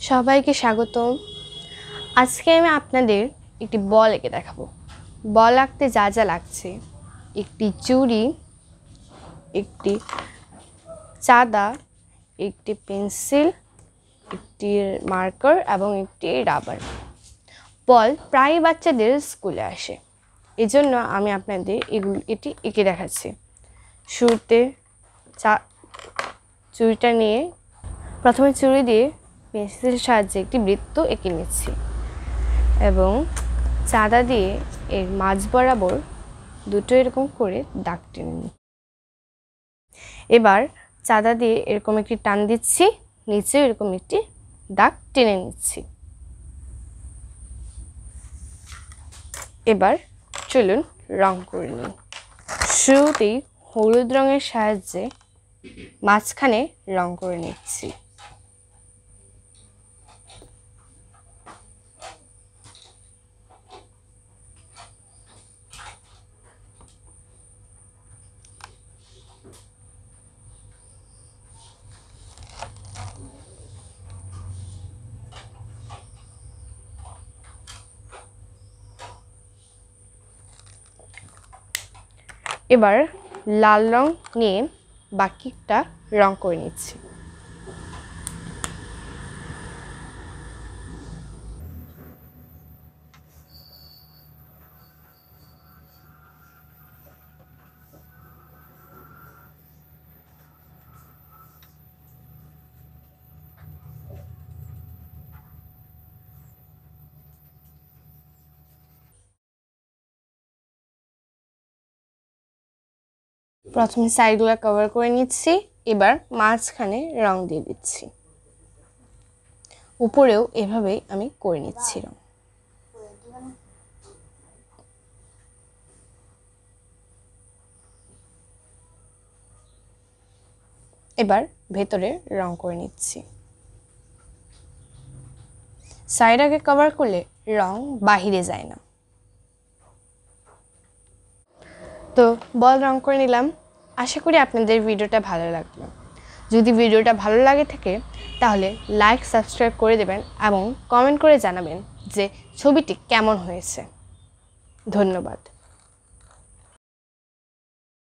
সবাইকে স্বাগতম। আজকে আমি আপনাদের একটি বল এঁকে দেখাবো। বল আঁকতে যা যা লাগছে, একটি চুড়ি, একটি চাঁদা, একটি পেন্সিল, একটি মার্কার এবং একটি রাবার। বল প্রায় বাচ্চাদের স্কুলে আসে, এজন্য আমি আপনাদের এটি এঁকে দেখাচ্ছি। শুরুতে চুড়িটা নিয়ে প্রথমে চুড়ি দিয়ে পেন্সিলের সাহায্যে একটি বৃত্ত এঁকে নিচ্ছি এবং চাঁদা দিয়ে এর মাঝ বরাবর দুটো এরকম করে দাগ টেনে নিই। এবার চাঁদা দিয়ে এরকম একটি টান দিচ্ছি, নিচে এরকম একটি দাগ টেনে নিচ্ছি। এবার চলুন রং করে নিই। শুরুতেই হলুদ রঙের সাহায্যে মাঝখানে রং করে নিচ্ছি। এবার লাল রং নিয়ে বাকিটা রং করে নিচ্ছি। প্রথমে সাইডগুলো কভার করে নিচ্ছি, এবার মাঝখানে রং দিয়ে দিচ্ছি। উপরেও এভাবেই আমি করে নিচ্ছি রং। এবার ভেতরে রং করে নিচ্ছি। সাইড আগে কভার করলে রং বাহিরে যায় না। তো বল রং করে নিলাম। আশা করি আপনাদের ভিডিওটা ভালো লাগলো। যদি ভিডিওটা ভালো লাগে থাকে তাহলে লাইক সাবস্ক্রাইব করে দেবেন এবং কমেন্ট করে জানাবেন যে ছবিটি কেমন হয়েছে। ধন্যবাদ।